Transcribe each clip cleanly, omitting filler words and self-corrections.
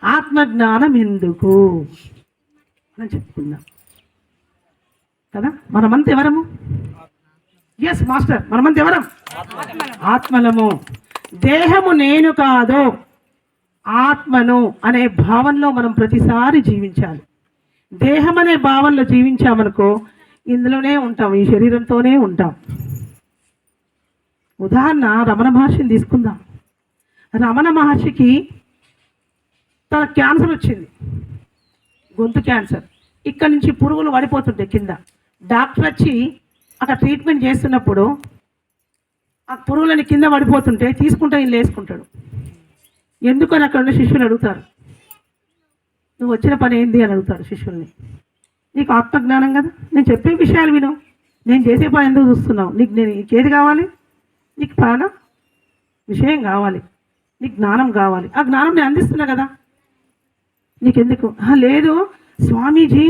ఆత్మజ్ఞానం ఎందుకు అని చెప్పుకుందాం కదా. మనమంతా ఎవరము? ఎస్ మాస్టర్, మనమంతా ఎవరం? ఆత్మలము. దేహము నేను కాదు, ఆత్మను అనే భావనలో మనం ప్రతిసారి జీవించాలి. దేహం అనే భావనలో జీవించామనుకో ఇందులోనే ఉంటాం, ఈ శరీరంతోనే ఉంటాం. ఉదాహరణ రమణ మహర్షిని తీసుకుందాం. రమణ మహర్షికి తన క్యాన్సర్ వచ్చింది, గొంతు క్యాన్సర్. ఇక్కడ నుంచి పురుగులు పడిపోతుంటాయి కింద. డాక్టర్ వచ్చి అక్కడ ట్రీట్మెంట్ చేస్తున్నప్పుడు ఆ పురుగులని కింద పడిపోతుంటే తీసుకుంటా ఇల్లు వేసుకుంటాడు. ఎందుకని అక్కడ ఉన్న శిష్యులు అడుగుతారు, నువ్వు వచ్చిన పని ఏంది అని అడుగుతాడు శిష్యుల్ని. నీకు ఆత్మజ్ఞానం కదా, నేను చెప్పే విషయాలు విను, నేను చేసే పని ఎందుకు చూస్తున్నావు? నీకు ఏది కావాలి? నీకు ప్రాణ విషయం కావాలి, నీకు జ్ఞానం కావాలి. ఆ జ్ఞానం నేను అందిస్తున్నా కదా, నీకెందుకు? లేదు స్వామీజీ,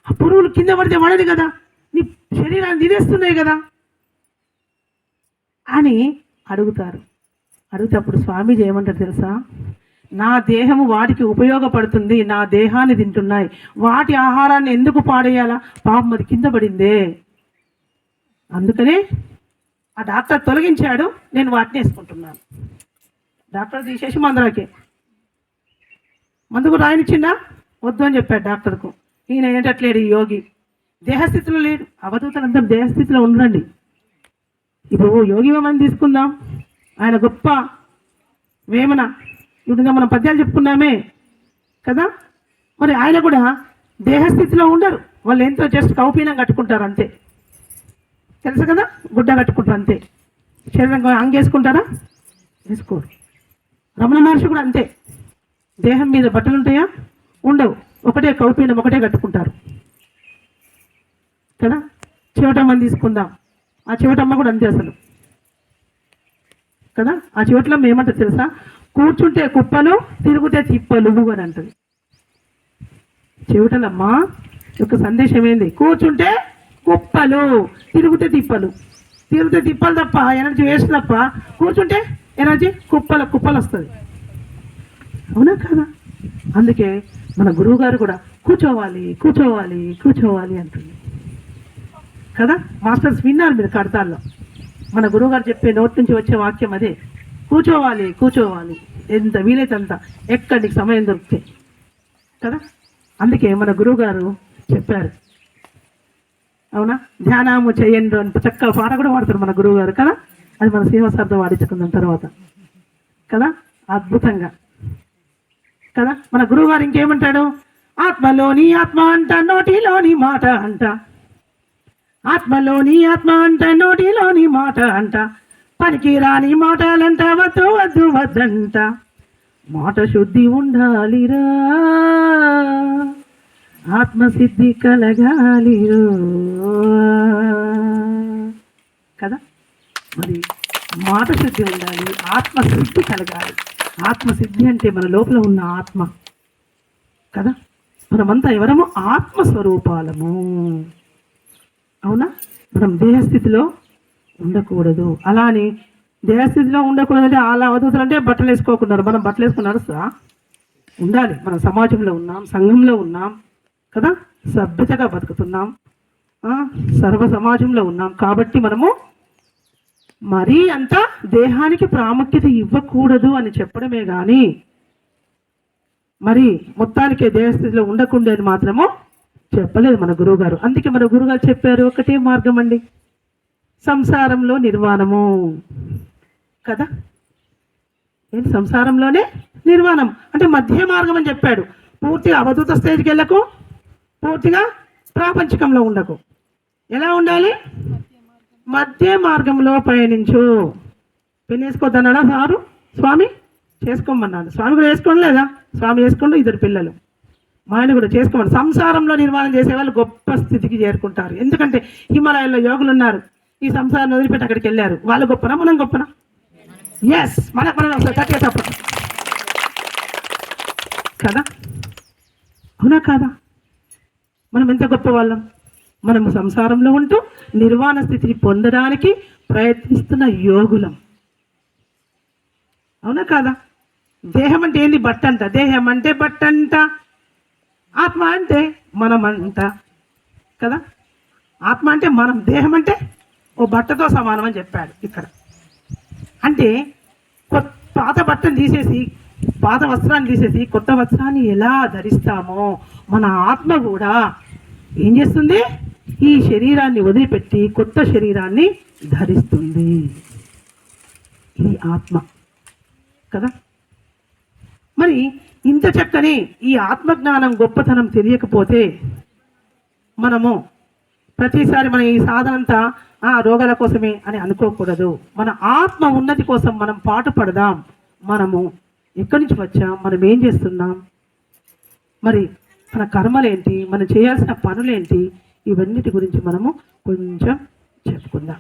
ఆ పురుగులు కింద పడితే పడదు కదా, నీ శరీరాన్ని తినేస్తున్నాయి కదా అని అడుగుతారు. అడుగుతప్పుడు స్వామీజీ ఏమంటారు తెలుసా? నా దేహము వాటికి ఉపయోగపడుతుంది, నా దేహాన్ని తింటున్నాయి, వాటి ఆహారాన్ని ఎందుకు పాడేయాలా? పాపం అది కింద పడిందే, అందుకనే ఆ డాక్టర్ తొలగించాడు, నేను వాటిని వేసుకుంటున్నాను. డాక్టర్ తీసేసి మందులకే మందుకు రాయనిచ్చిందా? వద్దు అని చెప్పాడు డాక్టర్కు. ఈయన ఏంటట్లేడు, ఈ యోగి దేహస్థితిలో లేడు. అవధూతలందరూ దేహస్థితిలో ఉండండి. ఇప్పుడు యోగి వేమని తీసుకుందాం, ఆయన గొప్ప వేమన. ఇప్పుడు మనం పద్యాలు చెప్పుకున్నామే కదా, మరి ఆయన కూడా దేహస్థితిలో ఉండరు. వాళ్ళు ఎంతో జస్ట్ కౌపీనం కట్టుకుంటారు అంతే, తెలుసు కదా, గుడ్డ కట్టుకుంటారు అంతే. శరీరం అంగేసుకుంటారా? వేసుకోరు. రమణ మహర్షి కూడా అంతే, దేహం మీద బట్టలు ఉంటాయా? ఉండవు, ఒకటే కౌపీనం ఒకటే కట్టుకుంటారు కదా. చివటమ్మని తీసుకుందాం, ఆ చివటమ్మ కూడా అంతే అసలు కదా. ఆ చివటలో ఏమంటారు తెలుసా? కూర్చుంటే కుప్పలు, తిరుగుతే తిప్పలు అని అంటుంది. చివటలమ్మ యొక్క సందేశం ఏంది? కూర్చుంటే కుప్పలు, తిరుగుతే తిప్పలు. తిరిగితే తిప్పలు తప్ప ఎనర్జీ వేస్ట్ తప్ప, కూర్చుంటే ఎనర్జీ కుప్పలు వస్తుంది. అవునా కదా? అందుకే మన గురువు గారు కూడా కూర్చోవాలి కూర్చోవాలి కూర్చోవాలి అంటుంది కదా. మాస్టర్స్ విన్నారు మీరు కడతాల్లో, మన గురువు గారు చెప్పే నోటి నుంచి వచ్చే వాక్యం అదే, కూర్చోవాలి కూర్చోవాలి, ఎంత వీలైతే అంత, ఎక్కడికి సమయం దొరికితే కదా. అందుకే మన గురువు గారు చెప్పారు, అవునా, ధ్యానము చేయండి అని చక్కగా పాట కూడా పాడతారు మన గురువు గారు కదా. అది మన శ్రీనివాసార్థం వాడించుకుందాం తర్వాత కదా, అద్భుతంగా కదా. మన గురువు గారు ఇంకేమంటాడు? ఆత్మలోని ఆత్మ అంట, నోటిలోని మాట అంట, ఆత్మలోని ఆత్మ అంట, నోటిలోని మాట అంట, పనికి రాని మాటలంట, వద్దు వద్దు వద్దంట, మాట శుద్ధి ఉండాలిరా, ఆత్మసిద్ధి కలగాలిరో కదా. మరి మాట శుద్ధి ఉండాలి, ఆత్మసిద్ధి కలగాలి. ఆత్మసిద్ధి అంటే మన లోపల ఉన్న ఆత్మ కదా. మనమంతా ఎవరము? ఆత్మస్వరూపాలము. అవునా? మనం దేహస్థితిలో ఉండకూడదు. అలానే దేహస్థితిలో ఉండకూడదంటే అలా అవధూతలు అంటే బట్టలు వేసుకోకున్నారు. మనం బట్టలు వేసుకుని నడుస్తా ఉండాలి. మనం సమాజంలో ఉన్నాం, సంఘంలో ఉన్నాం కదా, సభ్యతగా బతుకుతున్నాం, సర్వ సమాజంలో ఉన్నాం. కాబట్టి మనము మరీ అంత దేహానికి ప్రాముఖ్యత ఇవ్వకూడదు అని చెప్పడమే కానీ మరి మొత్తానికి దేహస్థితిలో ఉండకుండేది మాత్రము చెప్పలేదు మన గురువుగారు. అందుకే మన గురువుగారు చెప్పారు, ఒకటే మార్గం అండి, సంసారంలో నిర్వాణము కదా. ఏంటి సంసారంలోనే నిర్వాణం అంటే మధ్య మార్గం అని చెప్పాడు. పూర్తిగా అవధూత స్టేజ్కి వెళ్ళకు, పూర్తిగా ప్రాపంచికంలో ఉండకు. ఎలా ఉండాలి? మధ్య మార్గంలో పయనించు. పెళ్లి వేసుకోవద్దన్నాడా సారు? స్వామి చేసుకోమన్నాడు. స్వామి కూడా వేసుకోండి లేదా? స్వామి వేసుకోండి, ఇద్దరు పిల్లలు, మా ఆయన కూడా చేసుకోమని. సంసారంలో నిర్మాణం చేసేవాళ్ళు గొప్ప స్థితికి చేరుకుంటారు. ఎందుకంటే హిమాలయాల్లో యోగులు ఉన్నారు, ఈ సంసారాన్ని వదిలిపెట్టి అక్కడికి వెళ్ళారు. వాళ్ళు గొప్పనా మనం గొప్పనా? ఎస్, మనకు మనం గట్టిగా చెప్పడం కదా. అవునా కాదా? మనం ఎంత గొప్ప వాళ్ళం. మనము సంసారంలో ఉంటూ నిర్వాణ స్థితిని పొందడానికి ప్రయత్నిస్తున్న యోగులం. అవునా కాదా? దేహం అంటే ఏంది? బట్టంట. దేహం అంటే బట్టంట, ఆత్మ అంటే మనమంట కదా. ఆత్మ అంటే మనం, దేహం అంటే ఓ బట్టతో సమానం అని చెప్పాడు ఇక్కడ. అంటే పాత బట్టను తీసేసి, పాత వస్త్రాన్ని తీసేసి కొత్త వస్త్రాన్ని ఎలా ధరిస్తామో మన ఆత్మ కూడా ఏం చేస్తుంది? ఈ శరీరాన్ని వదిలిపెట్టి కొత్త శరీరాన్ని ధరిస్తుంది. ఇది ఆత్మ కదా. మరి ఇంత చక్కని ఈ ఆత్మజ్ఞానం గొప్పతనం తెలియకపోతే మనము ప్రతిసారి మన ఈ సాధనంతా రోగాల కోసమే అని అనుకోకూడదు. మన ఆత్మ ఉన్నతి కోసం మనం పాటుపడదాం. మనము ఎక్కడి నుంచి వచ్చాం, మనం ఏం చేస్తున్నాం, మరి మన కర్మలేంటి, మనం చేయాల్సిన పనులేంటి, ఇవన్నిటి గురించి మనము కొంచెం చెప్పుకుందాం.